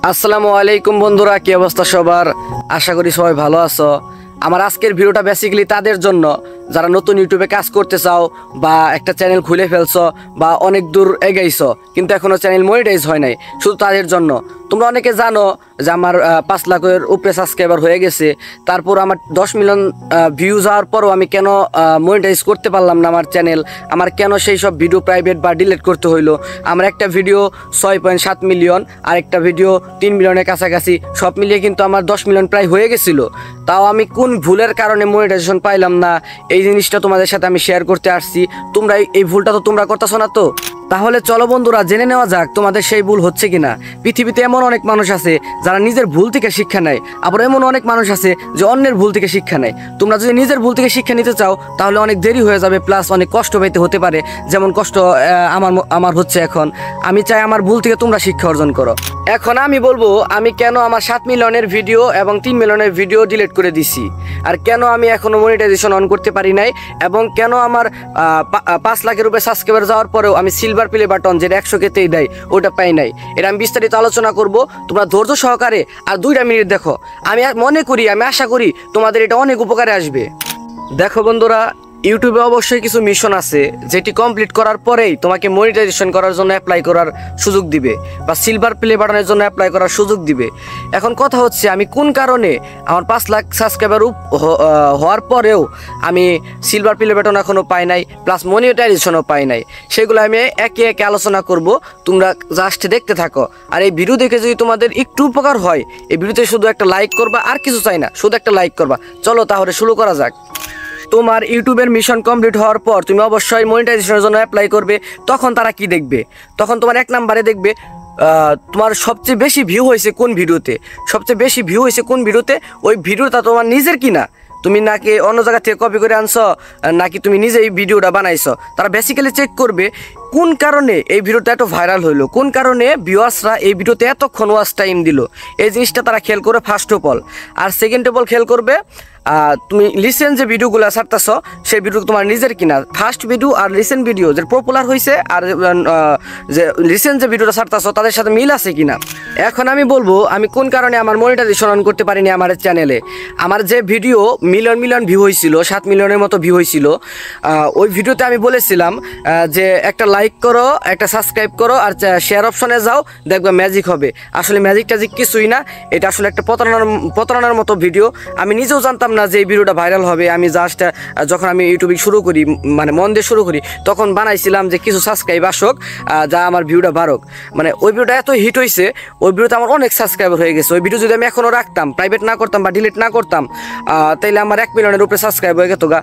আসসালামু আলাইকুম বন্ধুরা, কি অবস্থা সবার? আশা করি সবাই ভালো আছো। আমার আজকের ভিডিওটা বেসিক্যালি তাদের জন্য যারা নতুন ইউটিউবে কাজ করতে চাও বা একটা চ্যানেল খুলে ফেলছো বা অনেক দূর এগাইছো কিন্তু এখনো চ্যানেল মনিটাইজ হয় নাই, শুধু তাদের জন্য। তোমরা অনেকে জানো যে আমার 5 লাখের উপরে সাবস্ক্রাইবার হয়ে গেছে, তারপর আমার 10 মিলিয়ন ভিউজ হওয়ার পরও আমি কেন মনিটাইজ করতে পারলাম না আমার চ্যানেল? আমার কেন সেই সব ভিডিও প্রাইভেট বা ডিলিট করতে হইলো? আমার একটা ভিডিও 6.7 মিলিয়ন আর একটা ভিডিও 3 মিলিয়নের কাছাকাছি, সব মিলিয়ে কিন্তু আমার 10 মিলিয়ন প্রায় হয়ে গেছিল। তাও আমি কোন ভুলের কারণে মনিটাইজেশন পাইলাম না, এই জিনিসটা তোমাদের সাথে আমি শেয়ার করতে আসছি। তোমরা এই ভুলটা তো তোমরা করতেছো না তো? তাহলে চলো বন্ধুরা, জেনে নেওয়া যাক তোমাদের সেই ভুল হচ্ছে কিনা। পৃথিবীতে এমন অনেক মানুষ আছে যারা নিজের ভুল থেকে শিক্ষা নেয়, আবার এমন অনেক মানুষ আছে যে অন্যের ভুল থেকে শিক্ষা নেয়। তোমরা যদি নিজের ভুল থেকে শিক্ষা নিতে চাও তাহলে অনেক দেরি হয়ে যাবে, প্লাস অনেক কষ্ট পাইতে হতে পারে, যেমন কষ্ট আমার হচ্ছে এখন। আমি চাই আমার ভুল থেকে তোমরা শিক্ষা অর্জন করো। এখন আমি বলবো আমি কেন আমার 7 মিলিয়নের ভিডিও এবং 3 মিলিয়নের ভিডিও ডিলিট করে দিছি, আর কেন আমি এখনো মনিটাইজেশন অন করতে পারি নাই, এবং কেন আমার 5 লাখের উপরে সাবস্ক্রাইবার যাওয়ার পরেও আমি সিলভার প্লে বাটন যেটা 100K-তেই দেয় ওটা পাই নাই। এটা আমি বিস্তারিত আলোচনা করব, তোমরা ধৈর্য সহকারে আর 2টা মিনিট দেখো। আমি আশা করি তোমাদের এটা অনেক উপকারে আসবে। দেখো বন্ধুরা, ইউটিউবে অবশ্যই কিছু মিশন আছে যেটি কমপ্লিট করার পরেই তোমাকে মনিটাইজেশন করার জন্য অ্যাপ্লাই করার সুযোগ দিবে বা সিলভার প্লে বাটনের জন্য অ্যাপ্লাই করার সুযোগ দিবে। এখন কথা হচ্ছে আমি কোন কারণে আমার 5 লাখ সাবস্ক্রাইবার হওয়ার পরেও আমি সিলভার প্লে বাটন এখনও পাই নাই, প্লাস মনিটাইজেশনও পাই নাই, সেগুলো আমি একে একে আলোচনা করব। তোমরা জাস্ট দেখতে থাকো, আর এই ভিডিও দেখে যদি তোমাদের একটু উপকার হয়, এই ভিডিওতে শুধু একটা লাইক করবা, আর কিছু চাই না, শুধু একটা লাইক করবা। চলো তাহলে শুরু করা যাক। তোমার ইউটিউবের মিশন কমপ্লিট হওয়ার পর তুমি অবশ্যই মনিটাইজেশনের জন্য অ্যাপ্লাই করবে। তখন তারা কি দেখবে? তখন তোমার 1 নম্বরে দেখবে তোমার সবচেয়ে বেশি ভিউ হয়েছে কোন ভিডিওতে। সবচেয়ে বেশি ভিউ হয়েছে কোন ভিডিওতে? ওই ভিডিওটা তোমার নিজের কিনা, তুমি নাকি অন্য জায়গা থেকে কপি করে আনছো, নাকি তুমি নিজেই ভিডিওটা বানাইছো। তারা বেসিক্যালি চেক করবে কোন কারণে এই ভিডিওটা এত ভাইরাল হইলো, কোন কারণে ভিউয়ার্সরা এই ভিডিওতে এতক্ষণ ওয়াচ টাইম দিল। এই জিনিসটা তারা খেয়াল করে ফার্স্ট অফ অল। আর সেকেন্ড অফ অল খেয়াল করবে তুমি রিসেন্ট যে ভিডিওগুলো ছাড়তেছ সেই ভিডিও তোমার নিজের কিনা। ফার্স্ট ভিডিও আর রিসেন্ট ভিডিও যে পপুলার হয়েছে আর যে রিসেন্ট যে ভিডিওটা ছাড়তেছ তাদের সাথে মিল আছে কিনা। এখন আমি বলবো আমি কোন কারণে আমার মনিটাইজেশন অন করতে পারিনি আমার চ্যানেলে। আমার যে ভিডিও মিলিয়ন ভিউ হয়েছিল, 7 মিলিয়নের মতো ভিউ হয়েছিল, ওই ভিডিওতে আমি বলেছিলাম যে একটা লাইক করো, একটা সাবস্ক্রাইব করো, আর শেয়ার অপশনে যাও, দেখবে ম্যাজিক হবে। আসলে ম্যাজিক ট্যাজিক কিছুই না, এটা আসলে একটা প্রতারণার মতো ভিডিও। আমি নিজেও জানতাম না যে এই ভিডিওটা ভাইরাল হবে। আমি জাস্ট যখন আমি ইউটিউবে শুরু করি, মানে মন দিয়ে শুরু করি, তখন বানাইছিলাম যে কিছু সাবস্ক্রাইব আসুক, যা আমার ভিউটা বাড়ুক। মানে ওই ভিডিওটা এত হিট হয়েছে, ওই ভিডিওতে আমার অনেক সাবস্ক্রাইবার হয়ে গেছে। ওই ভিডিও যদি আমি এখনও রাখতাম, প্রাইভেট না করতাম বা ডিলিট না করতাম, তাইলে আমার 1 মিলিয়নের উপরে সাবস্ক্রাইব হয়ে গেত গা।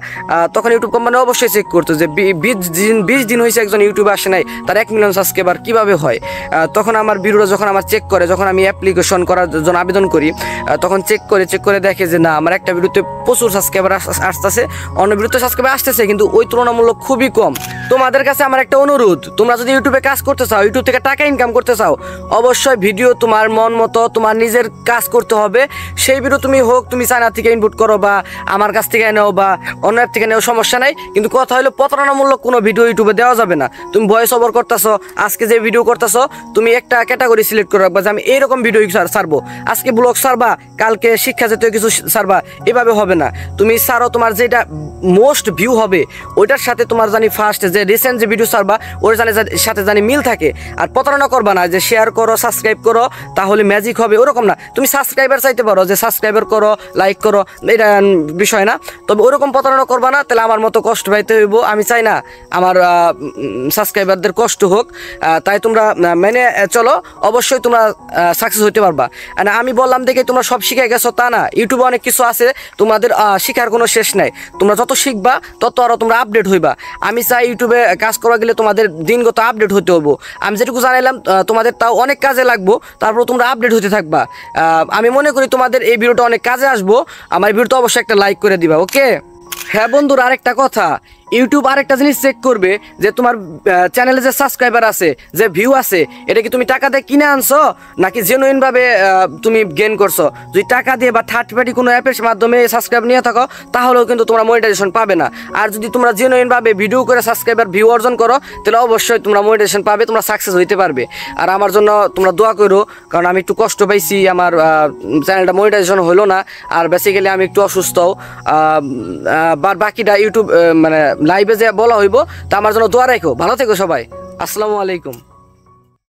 তখন ইউটিউব কোম্পানি অবশ্যই চেক করতো যে 20 দিন হয়েছে একজন ইউটিউবে আসে নাই, তার 1 মিলিয়ন সাবস্ক্রাইবার কীভাবে হয়। তখন আমার ভিডিওটা যখন আমার চেক করে, যখন আমি অ্যাপ্লিকেশন করার জন্য আবেদন করি, তখন চেক করে দেখে যে না, আমার একটা ভিডিওতে প্রচুর সাবস্ক্রাইবার আসতেছে, অন্য ভিডিওতে সাবস্ক্রাইবার আসতেছে কিন্তু ওই তুলনামূলক খুবই কম। তোমাদের কাছে আমার একটা অনুরোধ, তোমরা যদি ইউটিউবে কাজ করতে চাও, ইউটিউব থেকে টাকা ইনকাম করতে চাও, অবশ্যই ভিডিও তোমার মন মতো, তোমার নিজের কাজ করতে হবে। সেই ভিডিও তুমি চায়না থেকে ইনপুট করো বা আমার কাছ থেকে নেও বা অন্য অ্যাপ থেকে নেও, সমস্যা নাই। কিন্তু কথা হলো প্রতারণামূলক কোনো ভিডিও ইউটিউবে দেওয়া যাবে না। তুমি ভয়েস ওভার করতেছো, আজকে যে ভিডিও করতেছো তুমি একটা ক্যাটাগরি সিলেক্ট করে রাখবা যে আমি এইরকম ভিডিও ছাড়বো, আজকে ব্লগ ছাড়বা, কালকে শিক্ষা জাতীয় কিছু ছাড়বা, এভাবে হবে না। তুমি ছাড়ো তোমার যেটা মোস্ট ভিউ হবে ওইটার সাথে তোমার জানি ফার্স্ট যে রিসেন্ট যে ভিডিও ছাড়বা ওর সাথে জানি মিল থাকে। আর প্রতারণা করবা না যে শেয়ার করো, সাবস্ক্রাইব করো, তাহলে ম্যাজিক হবে, ওরকম না। তুমি সাবস্ক্রাইবার চাইতে পারো যে সাবস্ক্রাইবার করো, লাইক করো, এটা বিষয় না। তবে ওরকম প্রতারণা করবা না, তাহলে আমার মতো কষ্ট পাইতে হইব। আমি চাই না আমার সাবস্ক্রাইবারদের কষ্ট হোক। তাই তোমরা মেনে চলো, অবশ্যই তোমরা সাকসেস হইতে পারবা। আমি বললাম দেখে তোমরা সব শিখে গেছো তা না, ইউটিউবে অনেক কিছু আছে, তোমাদের শিখার কোনো শেষ নাই। তোমরা যত শিখবা তত আরও তোমরা আপডেট হইবা। আমি চাই ইউটিউবে কাজ করা গেলে তোমাদের দিনগত আপডেট হতে হবো। আমি যেটুকু জানাইলাম তোমাদের তাও অনেক কাজে লাগবো, তারপর তোমরা আপডেট হতে থাকবা। আমি মনে করি তোমাদের এই ভিডিওটা অনেক কাজে আসবো। আমার ভিডিওটা অবশ্যই একটা লাইক করে দিবা, ওকে? হ্যাঁ বন্ধুরা, আরেকটা কথা, ইউটিউব আরেকটা জিনিস চেক করবে যে তোমার চ্যানেলে যে সাবস্ক্রাইবার আছে, যে ভিউ আছে, এটা কি তুমি টাকা দিয়ে কিনে আনছো নাকি জেনুইন ভাবে তুমি গেইন করছো। যদি টাকা দিয়ে বা থার্ড পার্টি কোনো অ্যাপের মাধ্যমে সাবস্ক্রাইব নিয়ে থাকো তাহলেও কিন্তু তোমরা মনিটাইজেশন পাবে না। আর যদি তোমরা জেনুইন ভাবে ভিডিও করে সাবস্ক্রাইবার ভিউ অর্জন করো তাহলে অবশ্যই তোমরা মনিটাইজেশন পাবে, তোমরা সাকসেস হইতে পারবে। আর আমার জন্য তোমরা দোয়া করো, কারণ আমি একটু কষ্ট পাইছি, আমার চ্যানেলটা মনিটাইজেশন হলো না। আর বেসিক্যালি আমি একটু অসুস্থ, বাকিটা ইউটিউব মানে লাইভে যে বলা হইব, তা আমার জন্য দোয়া রাখো। ভালো থেকো সবাই, আসসালামু আলাইকুম।